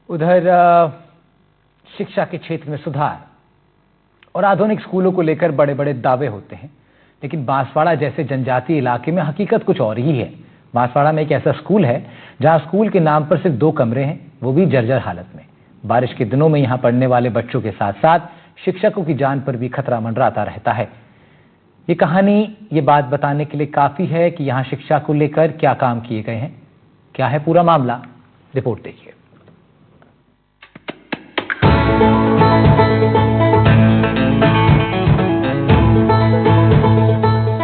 उधर शिक्षा के क्षेत्र में सुधार और आधुनिक स्कूलों को लेकर बड़े बड़े दावे होते हैं, लेकिन बांसवाड़ा जैसे जनजातीय इलाके में हकीकत कुछ और ही है। बांसवाड़ा में एक ऐसा स्कूल है जहां स्कूल के नाम पर सिर्फ 2 कमरे हैं, वो भी जर्जर हालत में। बारिश के दिनों में यहां पढ़ने वाले बच्चों के साथ साथ शिक्षकों की जान पर भी खतरा मंडराता रहता है। ये कहानी ये बात बताने के लिए काफी है कि यहाँ शिक्षा को लेकर क्या काम किए गए हैं। क्या है पूरा मामला, रिपोर्ट देखिए।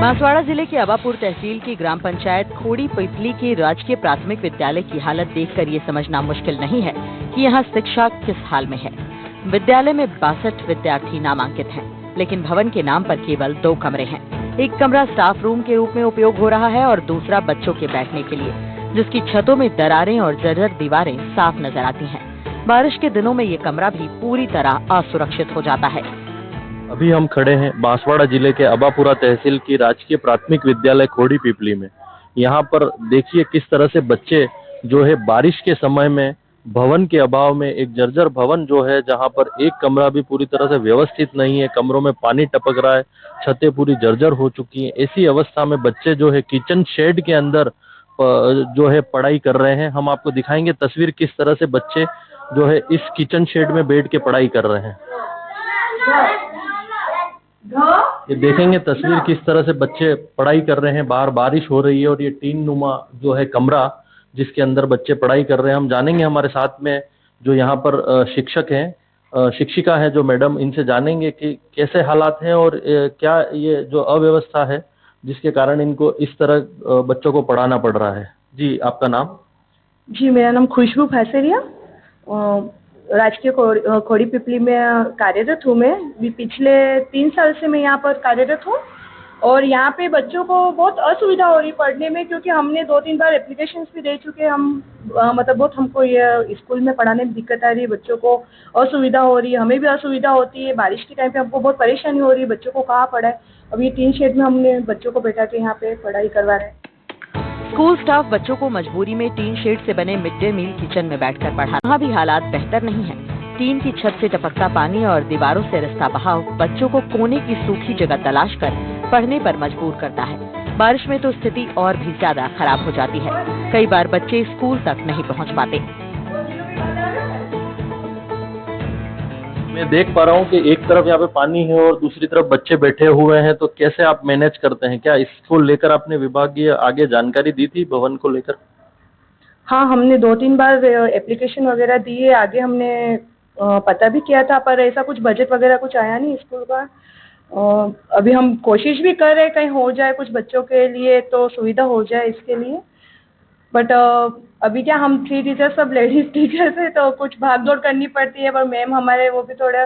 बांसवाड़ा जिले के अबापुर तहसील की ग्राम पंचायत खोड़ी पिपली के राजकीय प्राथमिक विद्यालय की हालत देखकर ये समझना मुश्किल नहीं है कि यहाँ शिक्षा किस हाल में है। विद्यालय में 62 विद्यार्थी नामांकित हैं, लेकिन भवन के नाम पर केवल 2 कमरे हैं। एक कमरा स्टाफ रूम के रूप में उपयोग हो रहा है और दूसरा बच्चों के बैठने के लिए, जिसकी छतों में दरारें और जर्जर दीवारें साफ नजर आती हैं। बारिश के दिनों में ये कमरा भी पूरी तरह असुरक्षित हो जाता है। अभी हम खड़े हैं बांसवाड़ा जिले के अबापुरा तहसील की राजकीय प्राथमिक विद्यालय खोड़ी पिपली में। यहाँ पर देखिए किस तरह से बच्चे जो है बारिश के समय में भवन के अभाव में, एक जर्जर भवन जो है जहाँ पर एक कमरा भी पूरी तरह से व्यवस्थित नहीं है, कमरों में पानी टपक रहा है, छतें पूरी जर्जर हो चुकी हैं। ऐसी अवस्था में बच्चे जो है किचन शेड के अंदर जो है पढ़ाई कर रहे हैं। हम आपको दिखाएंगे तस्वीर किस तरह से बच्चे जो है इस किचन शेड में बैठ के पढ़ाई कर रहे हैं। ये देखेंगे तस्वीर किस तरह से बच्चे पढ़ाई कर रहे हैं। बाहर बारिश हो रही है और ये टीन नुमा जो है कमरा जिसके अंदर बच्चे पढ़ाई कर रहे हैं। हम जानेंगे हमारे साथ में जो यहाँ पर शिक्षक हैं, शिक्षिका है जो मैडम, इनसे जानेंगे कि कैसे हालात हैं और क्या ये जो अव्यवस्था है जिसके कारण इनको इस तरह बच्चों को पढ़ाना पड़ रहा है। जी, आपका नाम? जी, मेरा नाम खुशबू फैसरिया, राजकीय खोड़ी पिपली में कार्यरत हूँ। मैं पिछले 3 साल से मैं यहाँ पर कार्यरत हूँ और यहाँ पे बच्चों को बहुत असुविधा हो रही पढ़ने में, क्योंकि हमने 2-3 बार एप्लीकेशंस भी दे चुके हैं। मतलब बहुत हमको ये स्कूल में पढ़ाने में दिक्कत आ रही है, बच्चों को असुविधा हो रही है, हमें भी असुविधा होती है। बारिश के टाइम पे हमको बहुत परेशानी हो रही है, बच्चों को कहाँ पढ़ाए। अब ये टीन शेड में हमने बच्चों को बैठा के यहाँ पे पढ़ाई करवा रहे हैं। स्कूल स्टाफ बच्चों को मजबूरी में टीन शेड से बने मिड डे मील किचन में बैठकर पढ़ा। वहाँ भी हालात बेहतर नहीं है। टीन की छत से टपकता पानी और दीवारों से रिसता बहाव बच्चों को कोने की सूखी जगह तलाश कर पढ़ने पर मजबूर करता है। बारिश में तो स्थिति और भी ज्यादा खराब हो जाती है। कई बार बच्चे स्कूल तक नहीं पहुँच पाते। मैं देख पा रहा हूँ कि एक तरफ यहाँ पे पानी है और दूसरी तरफ बच्चे बैठे हुए हैं, तो कैसे आप मैनेज करते हैं? क्या इसको लेकर आपने विभागीय आगे जानकारी दी थी भवन को लेकर? हाँ, हमने 2-3 बार एप्लीकेशन वगैरह दी है, आगे हमने पता भी किया था, पर ऐसा कुछ बजट वगैरह कुछ आया नहीं स्कूल का। अभी हम कोशिश भी कर रहे हैं कहीं हो जाए कुछ बच्चों के लिए, तो सुविधा हो जाए इसके लिए। बट अभी क्या, हम 3 टीचर सब लेडीज टीचर्स है, तो कुछ भाग दौड़ करनी पड़ती है। पर मैम हमारे वो भी थोड़ा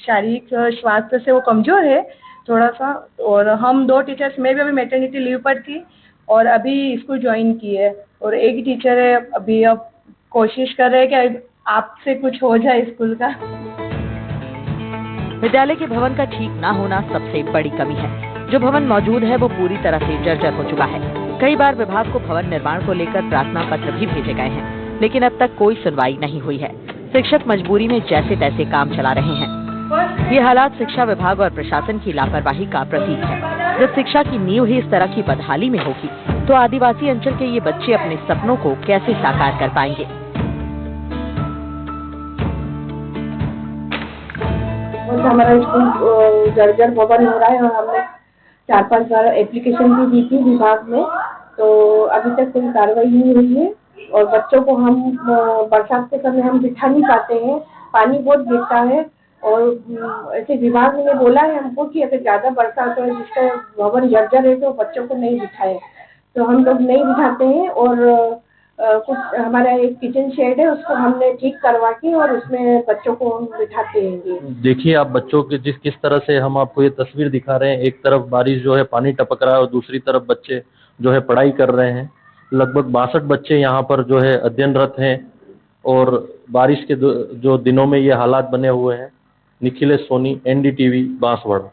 शारीरिक स्वास्थ्य से वो कमज़ोर है थोड़ा सा, और हम 2 टीचर्स, मैं भी अभी मैटरनिटी लीव पर थी और अभी स्कूल ज्वाइन की है, और एक ही टीचर है अभी। अब कोशिश कर रहे हैं कि आपसे कुछ हो जाए स्कूल का। विद्यालय के भवन का ठीक ना होना सबसे बड़ी कमी है। जो भवन मौजूद है वो पूरी तरह से जर्जर हो चुका है। कई बार विभाग को भवन निर्माण को लेकर प्रार्थना पत्र भी भेजे गए हैं, लेकिन अब तक कोई सुनवाई नहीं हुई है। शिक्षक मजबूरी में जैसे तैसे काम चला रहे हैं। ये हालात शिक्षा विभाग और प्रशासन की लापरवाही का प्रतीक है। जब शिक्षा की नींव ही इस तरह की बदहाली में होगी, तो आदिवासी अंचल के ये बच्चे अपने सपनों को कैसे साकार कर पाएंगे? हमारा स्कूल जर्जर भवन हो रहा है और हमने 4-5 बार एप्लीकेशन भी दी थी विभाग में, तो अभी तक कोई कार्रवाई नहीं हुई है। और बच्चों को हम बरसात के समय हम बिठा नहीं पाते हैं, पानी बहुत गिरता है। और ऐसे विभाग ने बोला है हमको कि अगर ज़्यादा बरसात हो, जिसका भवन जर्जर है, तो बच्चों को नहीं बिठाए, तो हम लोग नहीं बिठाते हैं। और कुछ हमारा एक किचन शेड है, उसको हमने ठीक करवा के और उसमें बच्चों को हम बिठाते हैं। देखिए आप बच्चों के किस तरह से हम आपको ये तस्वीर दिखा रहे हैं। एक तरफ बारिश जो है पानी टपक रहा है और दूसरी तरफ बच्चे जो है पढ़ाई कर रहे हैं। लगभग 62 बच्चे यहाँ पर जो है अध्ययनरत हैं और बारिश के जो दिनों में ये हालात बने हुए हैं। निखिलेश सोनी, NDTV, बांसवाड़ा।